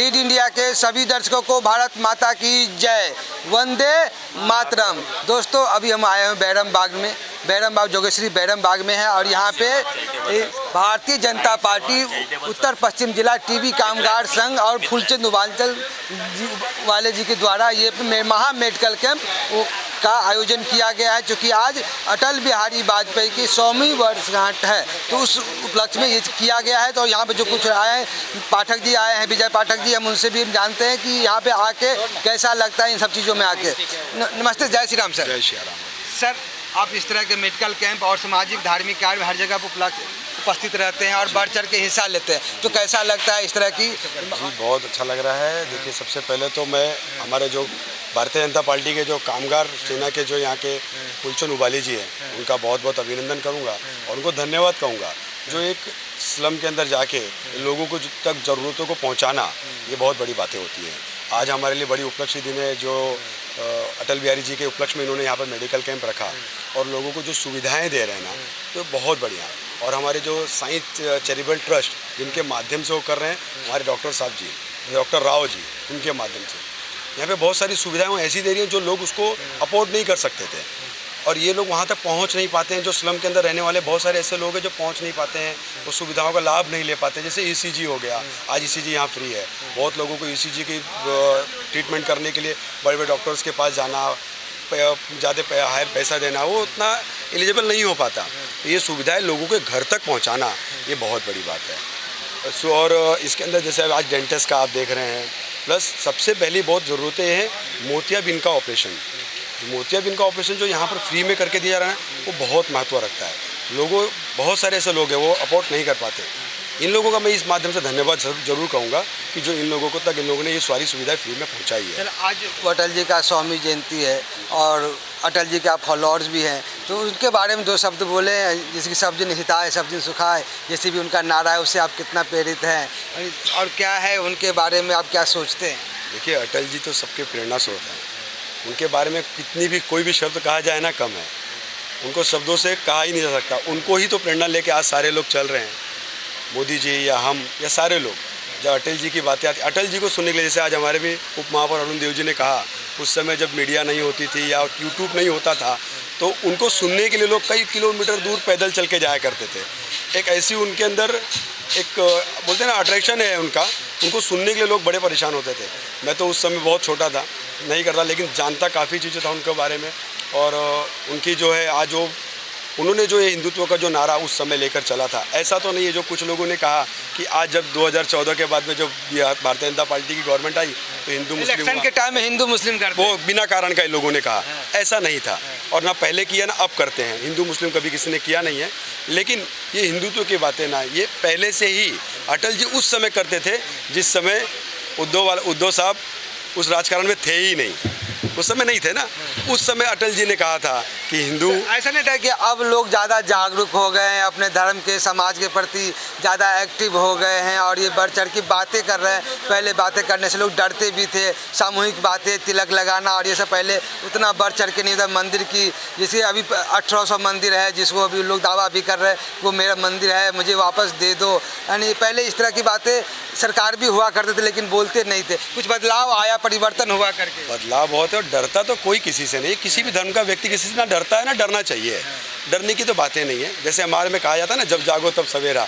Need India के सभी दर्शकों को भारत माता की जय, वंदे मातरम। दोस्तों अभी हम आए हैं बैरम बाग में, बैरम बाग जोगेश्वरी बैरम बाग में है और यहाँ पे भारतीय जनता पार्टी उत्तर पश्चिम जिला टीबी कामगार संघ और फूलचंद उबांचल वाले जी के द्वारा ये महा मेडिकल कैंप का आयोजन किया गया है, क्योंकि आज अटल बिहारी वाजपेयी की 100वीं वर्षगांठ है, तो उस उपलक्ष्य में ये किया गया है। तो यहाँ पे जो कुछ आए हैं, पाठक जी आए हैं, विजय पाठक जी, हम उनसे भी जानते हैं कि यहाँ पे आके कैसा लगता है इन सब चीज़ों में आके। नमस्ते, जय श्री राम सर। जय श्री राम सर, आप इस तरह के मेडिकल कैंप और सामाजिक धार्मिक कार्य हर जगह पर उपस्थित रहते हैं और बढ़ चढ़ के हिस्सा लेते हैं, तो कैसा लगता है इस तरह की? जी बहुत अच्छा लग रहा है। देखिए, सबसे पहले तो मैं हमारे जो भारतीय जनता पार्टी के जो कामगार सेना के जो यहाँ के फूलचंद उबाली जी हैं, उनका बहुत बहुत अभिनंदन करूँगा और उनको धन्यवाद कहूँगा। जो एक स्लम के अंदर जाके लोगों को तक ज़रूरतों को पहुँचाना, ये बहुत बड़ी बातें होती हैं। आज हमारे लिए बड़ी उपलक्ष्य दिन है जो अटल बिहारी जी के उपलक्ष्य में इन्होंने यहाँ पर मेडिकल कैंप रखा और लोगों को जो सुविधाएं दे रहे हैं ना, तो बहुत बढ़िया। और हमारे जो साइंस चैरिटेबल ट्रस्ट जिनके माध्यम से वो कर रहे हैं, हमारे डॉक्टर साहब जी, डॉक्टर राव जी, उनके माध्यम से यहाँ पे बहुत सारी सुविधाएं ऐसी दे रही हैं जो लोग उसको अफोर्ड नहीं कर सकते थे और ये लोग वहाँ तक पहुँच नहीं पाते हैं। जो स्लम के अंदर रहने वाले बहुत सारे ऐसे लोग हैं जो पहुँच नहीं पाते हैं, वो सुविधाओं का लाभ नहीं ले पाते। जैसे ECG हो गया, आज ECG यहाँ फ्री है। बहुत लोगों को ECG की ट्रीटमेंट करने के लिए बड़े बड़े डॉक्टर्स के पास जाना, ज़्यादा हायर पैसा देना, वो उतना एलिजिबल नहीं हो पाता। तो ये सुविधाएं लोगों के घर तक पहुंचाना, ये बहुत बड़ी बात है। और इसके अंदर जैसे आज डेंटिस्ट का आप देख रहे हैं, प्लस सबसे पहली बहुत ज़रूरतें हैं मोतियाबिंद का ऑपरेशन। मोतियाबिंद का ऑपरेशन जो यहाँ पर फ्री में करके दिया जा रहा है, वो बहुत महत्व रखता है। लोगों बहुत सारे ऐसे लोग हैं वो अफोर्ड नहीं कर पाते। इन लोगों का मैं इस माध्यम से धन्यवाद जरूर कहूँगा कि जो इन लोगों को तक इन लोगों ने ये सारी सुविधाएं फ्री में पहुँचाई है। आज अटल जी का 100वीं जयंती है और अटल जी के आप फॉलोअर्स भी हैं, तो उनके बारे में 2 शब्द बोले, जैसे कि सब दिन हिताय सब दिन सुखाय, जैसे भी उनका नारा है, उससे आप कितना प्रेरित हैं और क्या है उनके बारे में आप क्या सोचते हैं? देखिए, अटल जी तो सबके प्रेरणा स्रोत हैं। उनके बारे में कितनी भी कोई भी शब्द कहा जाए ना कम है। उनको शब्दों से कहा ही नहीं जा सकता। उनको ही तो प्रेरणा लेके आज सारे लोग चल रहे हैं, मोदी जी या हम या सारे लोग। जब अटल जी की बातें आती, अटल जी को सुनने के लिए, जैसे आज हमारे भी उप महापौर अरुण देव जी ने कहा, उस समय जब मीडिया नहीं होती थी या यूट्यूब नहीं होता था, तो उनको सुनने के लिए लोग कई किलोमीटर दूर पैदल चल के जाया करते थे। एक ऐसी उनके अंदर एक बोलते हैं ना अट्रैक्शन है उनका, उनको सुनने के लिए लोग बड़े परेशान होते थे। मैं तो उस समय बहुत छोटा था, नहीं करता, लेकिन जानता काफ़ी चीज़ें था उनके बारे में। और उनकी जो है आज जो उन्होंने जो ये हिंदुत्व का जो नारा उस समय लेकर चला था, ऐसा तो नहीं है जो कुछ लोगों ने कहा कि आज जब 2014 के बाद में जब भारतीय जनता पार्टी की गवर्नमेंट आई तो हिंदू मुस्लिम इलेक्शन के टाइम में हिंदू मुस्लिम करते, वो बिना कारण का इन लोगों ने कहा। ऐसा नहीं था और ना पहले किया ना अब करते हैं। हिंदू मुस्लिम कभी किसी ने किया नहीं है, लेकिन ये हिंदुत्व की बातें ना, ये पहले से ही अटल जी उस समय करते थे जिस समय उद्धव साहब उस राजकारण में थे ही नहीं, उस समय नहीं थे ना। उस समय अटल जी ने कहा था कि हिंदू, ऐसा नहीं था कि अब लोग ज़्यादा जागरूक हो गए हैं, अपने धर्म के समाज के प्रति ज़्यादा एक्टिव हो गए हैं और ये बढ़ चढ़ की बातें कर रहे हैं। पहले बातें करने से लोग डरते भी थे, सामूहिक बातें, तिलक लगाना और ये सब पहले उतना बढ़ चढ़ के नहीं था। मंदिर की, जैसे अभी 1800 मंदिर है जिसको अभी लोग दावा भी कर रहे हैं वो मेरा मंदिर है, मुझे वापस दे दो। यानी पहले इस तरह की बातें सरकार भी हुआ करते थे लेकिन बोलते नहीं थे। कुछ बदलाव आया, परिवर्तन हुआ करके। बदलाव बहुत है और डरता तो कोई किसी से नहीं, किसी भी धर्म का व्यक्ति किसी से ना डरता है ना डरना चाहिए। डरने की तो बातें नहीं है। जैसे हमारे में कहा जाता है ना, जब जागो तब सवेरा।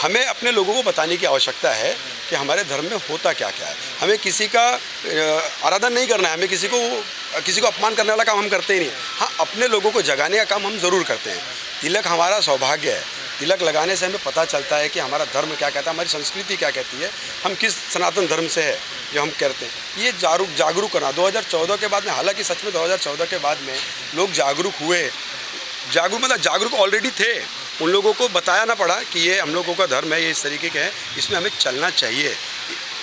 हमें अपने लोगों को बताने की आवश्यकता है कि हमारे धर्म में होता क्या क्या है। हमें किसी का आराधन नहीं करना है, हमें किसी को अपमान करने वाला काम हम करते ही नहीं। हाँ, अपने लोगों को जगाने का काम हम ज़रूर करते हैं। तिलक हमारा सौभाग्य है। तिलक लगाने से हमें पता चलता है कि हमारा धर्म क्या कहता है, हमारी संस्कृति क्या कहती है, हम किस सनातन धर्म से है जो हम करते हैं। ये जागरूक करना 2014 के बाद में, हालांकि सच में 2014 के बाद में लोग जागरूक हुए। जागरूक ऑलरेडी थे, उन लोगों को बताया ना पड़ा कि ये हम लोगों का धर्म है, ये इस तरीके के है, इसमें हमें चलना चाहिए।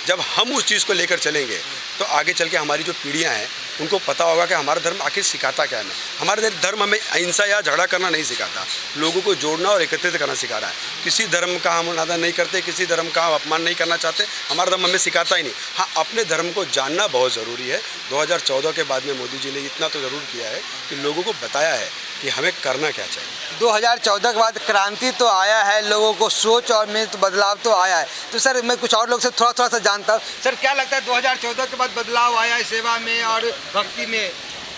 जब हम उस चीज़ को लेकर चलेंगे तो आगे चल के हमारी जो पीढ़ियां हैं उनको पता होगा कि हमारा धर्म आखिर सिखाता क्या है। हमारा धर्म हमें अहिंसा या झगड़ा करना नहीं सिखाता, लोगों को जोड़ना और एकत्रित करना सिखा रहा है। किसी धर्म का हम अनादर नहीं करते, किसी धर्म का हम अपमान नहीं करना चाहते, हमारा धर्म हमें सिखाता ही नहीं। हाँ, अपने धर्म को जानना बहुत ज़रूरी है। 2014 के बाद में मोदी जी ने इतना तो ज़रूर किया है कि लोगों को बताया है कि कि हमें करना क्या चाहिए। 2014 के बाद क्रांति तो आया है, लोगों को सोच और में तो बदलाव तो आया है। तो सर मैं कुछ और लोग से थोड़ा सा जानता हूँ। सर क्या लगता है 2014 के बाद बदलाव आया है सेवा में और भक्ति में?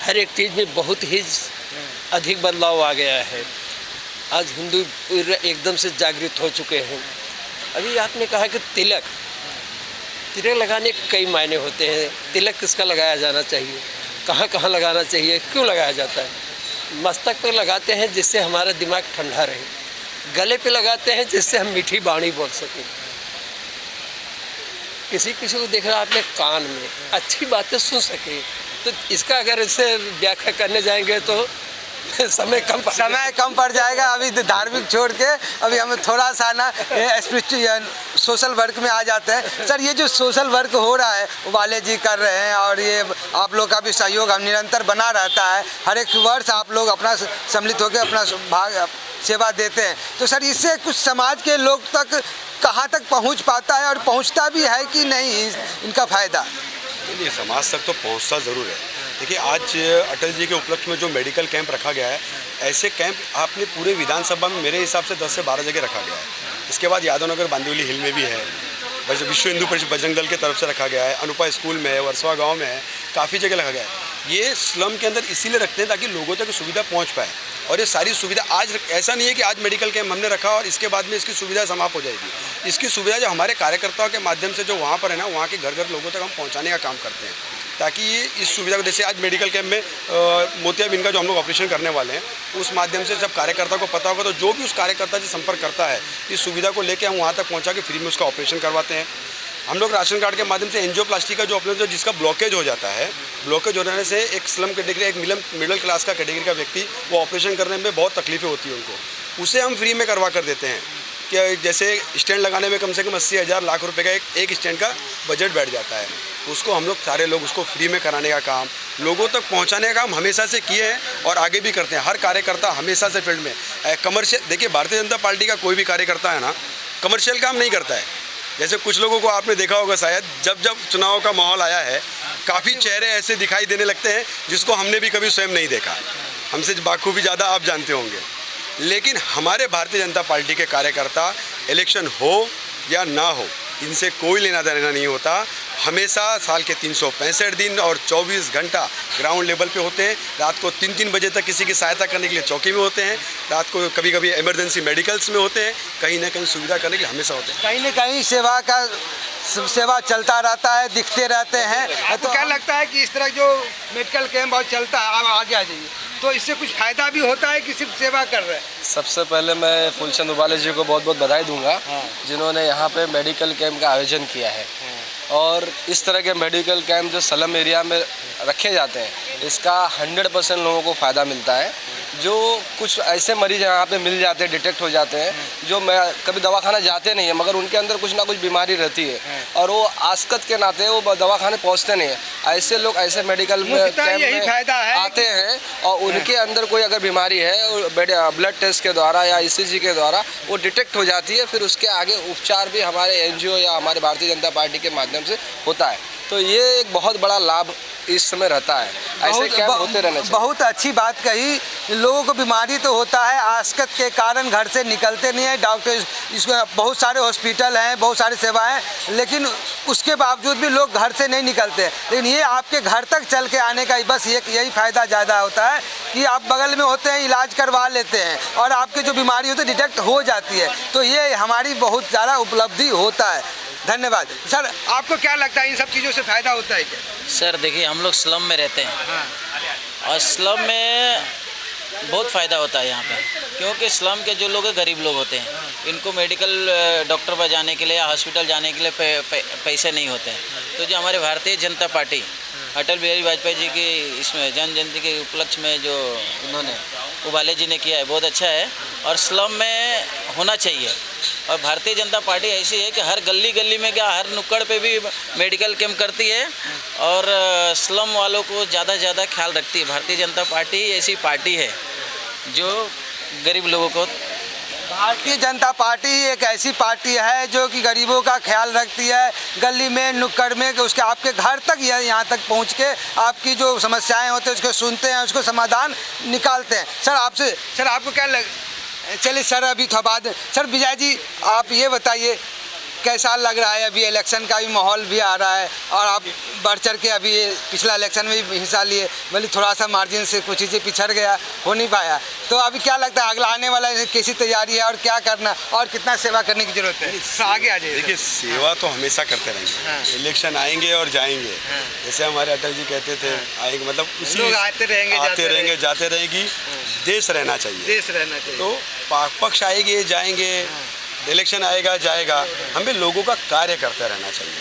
हर एक चीज़ में बहुत ही अधिक बदलाव आ गया है। आज हिंदू पूरे एकदम से जागृत हो चुके हैं। अभी आपने कहा कि तिलक लगाने के कई मायने होते हैं। तिलक किसका लगाया जाना चाहिए, कहाँ कहाँ लगाना चाहिए, क्यों लगाया जाता है? मस्तक पर लगाते हैं जिससे हमारा दिमाग ठंडा रहे, गले पे लगाते हैं जिससे हम मीठी बाणी बोल सकें। किसी को देख रहा आपने कान में अच्छी बातें सुन सके। तो इसका अगर इसे व्याख्या करने जाएंगे तो समय कम पड़ जाएगा। अभी धार्मिक छोड़ के अभी हमें थोड़ा सा ना स्पिरिचुअल सोशल वर्क में आ जाते हैं। सर ये जो सोशल वर्क हो रहा है वाले जी कर रहे हैं और ये आप लोग का भी सहयोग हम निरंतर बना रहता है। हर एक वर्ष आप लोग अपना सम्मिलित होकर अपना भाग सेवा देते हैं। तो सर इससे कुछ समाज के लोग तक कहाँ तक पहुँच पाता है और पहुँचता भी है कि नहीं इनका फ़ायदा? नहीं, समाज तक तो पहुंचता ज़रूर है। देखिए आज अटल जी के उपलक्ष्य में जो मेडिकल कैंप रखा गया है, ऐसे कैंप आपने पूरे विधानसभा में मेरे हिसाब से 10 से 12 जगह रखा गया है। इसके बाद यादवनगर बांदिवली हिल में भी है, विश्व हिंदू परिषद बजरंग दल की तरफ से रखा गया है, अनुपा स्कूल में है, वर्सवा गांव में है, काफ़ी जगह रखा गया है। ये स्लम के अंदर इसीलिए रखते हैं ताकि लोगों तक सुविधा पहुंच पाए। और ये सारी सुविधा आज ऐसा नहीं है कि आज मेडिकल कैंप हमने रखा और इसके बाद में इसकी सुविधा समाप्त हो जाएगी। इसकी सुविधा जो हमारे कार्यकर्ताओं के माध्यम से जो वहाँ पर है ना, वहाँ के घर घर लोगों तक हम पहुँचाने का काम करते हैं ताकि ये इस सुविधा को, जैसे आज मेडिकल कैंप में मोतियाबिंद का जो हम लोग ऑपरेशन करने वाले हैं, उस माध्यम से जब कार्यकर्ता को पता होगा तो जो भी उस कार्यकर्ता से संपर्क करता है, इस सुविधा को लेकर हम वहाँ तक पहुँचा के फ्री में उसका ऑपरेशन करवाते हैं। हम लोग राशन कार्ड के माध्यम से एंजियोप्लास्टी का जो अपने जो जिसका ब्लॉकेज हो जाता है, ब्लॉकेज हो जाने से एक स्लम कैटेगरी, एक मिडिल क्लास का कैटेगरी का व्यक्ति वो ऑपरेशन करने में बहुत तकलीफें होती है उनको, उसे हम फ्री में करवा कर देते हैं। कि जैसे स्टैंड लगाने में कम से कम 80,000 लाख रुपए का एक स्टैंड का बजट बैठ जाता है, उसको हम लोग सारे लोग उसको फ्री में कराने का काम, लोगों तक पहुंचाने का काम हमेशा से किए हैं और आगे भी करते हैं। हर कार्यकर्ता हमेशा से फील्ड में कमर्शियल, देखिए भारतीय जनता पार्टी का कोई भी कार्यकर्ता है ना, कमर्शियल काम नहीं करता है। जैसे कुछ लोगों को आपने देखा होगा शायद, जब चुनाव का माहौल आया है, काफ़ी चेहरे ऐसे दिखाई देने लगते हैं जिसको हमने भी कभी स्वयं नहीं देखा, हमसे बाखूबी ज़्यादा आप जानते होंगे। लेकिन हमारे भारतीय जनता पार्टी के कार्यकर्ता इलेक्शन हो या ना हो, इनसे कोई लेना देना नहीं होता। हमेशा साल के 365 दिन और 24 घंटा ग्राउंड लेवल पे होते हैं। रात को 3-3 बजे तक किसी की सहायता करने के लिए चौकी में होते हैं, रात को कभी कभी इमरजेंसी मेडिकल्स में होते हैं, कहीं ना कहीं सुविधा करने के लिए हमेशा होते हैं। कहीं ना कहीं सेवा चलता रहता है, दिखते रहते हैं। तो क्या लगता है कि इस तरह जो मेडिकल कैंप बहुत चलता है, आप आगे आ जाइए, तो इससे कुछ फ़ायदा भी होता है कि सिर्फ सेवा कर रहे हैं? सबसे पहले मैं फूलचंद उबाले जी को बहुत बहुत बधाई दूंगा, जिन्होंने यहाँ पे मेडिकल कैंप का आयोजन किया है। और इस तरह के मेडिकल कैंप जो स्लम एरिया में रखे जाते हैं, इसका 100% लोगों को फ़ायदा मिलता है। जो कुछ ऐसे मरीज यहाँ पे मिल जाते हैं, डिटेक्ट हो जाते हैं, जो मैं कभी दवाखाना जाते नहीं है, मगर उनके अंदर कुछ ना कुछ बीमारी रहती है और वो आस्कत के नाते वो दवाखाने पहुँचते नहीं है। ऐसे लोग ऐसे मेडिकल कैंप में आते हैं और उनके अंदर कोई अगर बीमारी है, ब्लड टेस्ट के द्वारा या ECG के द्वारा वो डिटेक्ट हो जाती है, फिर उसके आगे उपचार भी हमारे NGO या हमारे भारतीय जनता पार्टी के माध्यम से होता है। तो ये एक बहुत बड़ा लाभ इस समय रहता है। ऐसे कैंप होते रहने चाहिए। बहुत अच्छी बात कही। लोगों को बीमारी तो होता है, आस्कत के कारण घर से निकलते नहीं है, डॉक्टर इसको बहुत सारे हॉस्पिटल हैं, बहुत सारी सेवाएं, लेकिन उसके बावजूद भी लोग घर से नहीं निकलते। लेकिन ये आपके घर तक चल के आने का बस यही फ़ायदा ज़्यादा होता है कि आप बगल में होते हैं, इलाज करवा लेते हैं और आपकी जो बीमारी होती है डिटेक्ट हो जाती है। तो ये हमारी बहुत ज़्यादा उपलब्धि होता है। धन्यवाद। सर आपको क्या लगता है इन सब चीज़ों से फ़ायदा होता है क्या? सर देखिए, हम लोग स्लम में रहते हैं और स्लम में बहुत फ़ायदा होता है यहाँ पे, क्योंकि स्लम के जो लोग हैं गरीब लोग होते हैं, इनको मेडिकल डॉक्टर पर जाने के लिए या हॉस्पिटल जाने के लिए पैसे नहीं होते हैं। तो जो हमारे भारतीय जनता पार्टी अटल बिहारी वाजपेयी जी की इसमें जन्म जयंती के उपलक्ष्य में जो उन्होंने उबाले जी ने किया है, बहुत अच्छा है और स्लम में होना चाहिए। और भारतीय जनता पार्टी ऐसी है कि हर गली गली में क्या, हर नुक्कड़ पे भी मेडिकल कैंप करती है और स्लम वालों को ज़्यादा से ज़्यादा ख्याल रखती है। भारतीय जनता पार्टी ऐसी पार्टी है जो गरीब लोगों को भारतीय जनता पार्टी एक ऐसी पार्टी है जो कि गरीबों का ख्याल रखती है, गली में नुक्कड़ में कि उसके आपके घर तक यहाँ तक पहुँच के आपकी जो समस्याएं होती हैं उसको सुनते हैं, उसको समाधान निकालते हैं। सर आपको क्या चलिए सर अभी थोड़ा बाद सर विजय जी आप ये बताइए कैसा लग रहा है? अभी इलेक्शन का भी माहौल भी आ रहा है और आप बढ़ चढ़ के अभी पिछला इलेक्शन में भी हिस्सा लिए, भले थोड़ा सा मार्जिन से कुछ चीज़ें पिछड़ गया, हो नहीं पाया, तो अभी क्या लगता है अगला आने वाला कैसी तैयारी है और क्या करना और कितना सेवा करने की जरूरत है? तो आगे आ जाइए। देखिए सेवा तो हमेशा करते रहेंगे, इलेक्शन आएंगे और जाएंगे, जैसे हमारे अटल जी कहते थे आएंगे मतलब लोग आते रहेंगे जाते रहेंगी, देश रहना चाहिए, तो पक्ष आएंगे जाएंगे, इलेक्शन आएगा जाएगा, हमें लोगों का कार्य करते रहना चाहिए।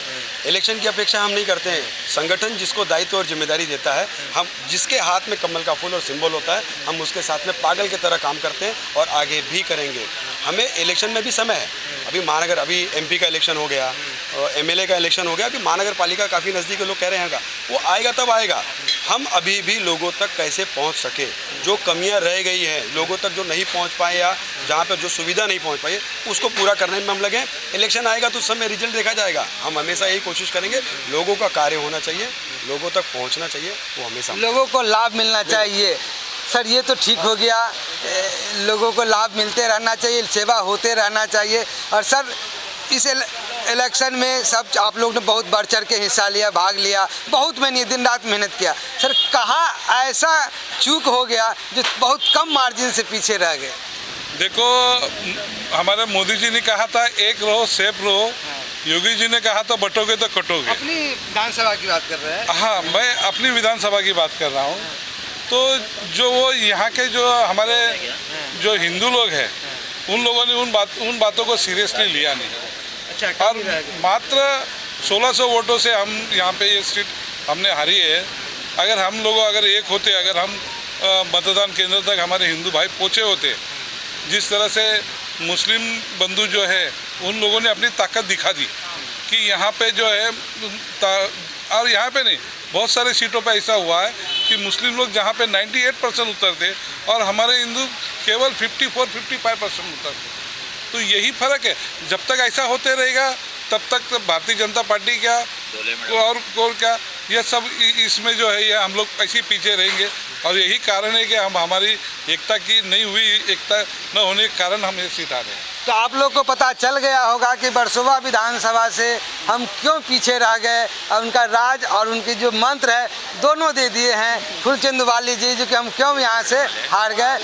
इलेक्शन की अपेक्षा हम नहीं करते हैं, संगठन जिसको दायित्व और जिम्मेदारी देता है, हम जिसके हाथ में कमल का फूल और सिंबल होता है, हम उसके साथ में पागल की तरह काम करते हैं और आगे भी करेंगे। हमें इलेक्शन में भी समय है, अभी एमपी का इलेक्शन हो गया, एमएलए का इलेक्शन हो गया, अभी महानगर पालिका काफ़ी नज़दीक है, लोग कह रहे हैं वो आएगा तब आएगा। हम अभी भी लोगों तक कैसे पहुंच सके, जो कमियां रह गई हैं, लोगों तक जो नहीं पहुंच पाए या जहां पर जो सुविधा नहीं पहुंच पाई उसको पूरा करने में हम लगे। इलेक्शन आएगा तो उस समय रिजल्ट देखा जाएगा, हम हमेशा यही कोशिश करेंगे, लोगों का कार्य होना चाहिए, लोगों तक पहुँचना चाहिए, वो हमेशा लोगों को लाभ मिलना चाहिए। सर ये तो ठीक हो गया, लोगों को लाभ मिलते रहना चाहिए, सेवा होते रहना चाहिए। और सर इस इलेक्शन में सब आप लोग ने बहुत बढ़ चढ़ के हिस्सा लिया, भाग लिया, बहुत मैंने दिन रात मेहनत किया। सर कहाँ ऐसा चूक हो गया जो बहुत कम मार्जिन से पीछे रह गए? देखो हमारे मोदी जी ने कहा था एक रहो सेफ रहो, योगी जी ने कहा था बटोगे तो कटोगे। अपनी विधानसभा की बात कर रहे हैं? हाँ, मैं अपनी विधानसभा की बात कर रहा हूँ। तो जो वो यहाँ के जो हमारे जो हिंदू लोग हैं उन लोगों ने उन बातों को सीरियसली लिया नहीं। अच्छा, और मात्र 1600 वोटों से हम यहाँ पे ये सीट हमने हारी है। अगर एक होते, अगर हम मतदान केंद्र तक हमारे हिंदू भाई पहुँचे होते, जिस तरह से मुस्लिम बंधु जो है उन लोगों ने अपनी ताकत दिखा दी कि यहाँ पे जो है, और यहाँ पे नहीं बहुत सारे सीटों पे ऐसा हुआ है कि मुस्लिम लोग जहाँ पे 98% उतरते और हमारे हिंदू केवल 54-55% उतरते। तो यही फ़र्क है, जब तक ऐसा होते रहेगा तब तक भारतीय जनता पार्टी क्या और क्या ये सब इसमें जो है ये हम लोग ऐसे पीछे रहेंगे। और यही कारण है कि हमारी एकता की नहीं हुई, एकता न होने के कारण हम ये सीट आ रहे हैं। तो आप लोग को पता चल गया होगा कि वर्सोवा विधानसभा से हम क्यों पीछे रह गए, और उनका राज और उनके जो मंत्र है दोनों दे दिए हैं फूलचंद वाली जी, जो कि हम क्यों यहाँ से हार गए।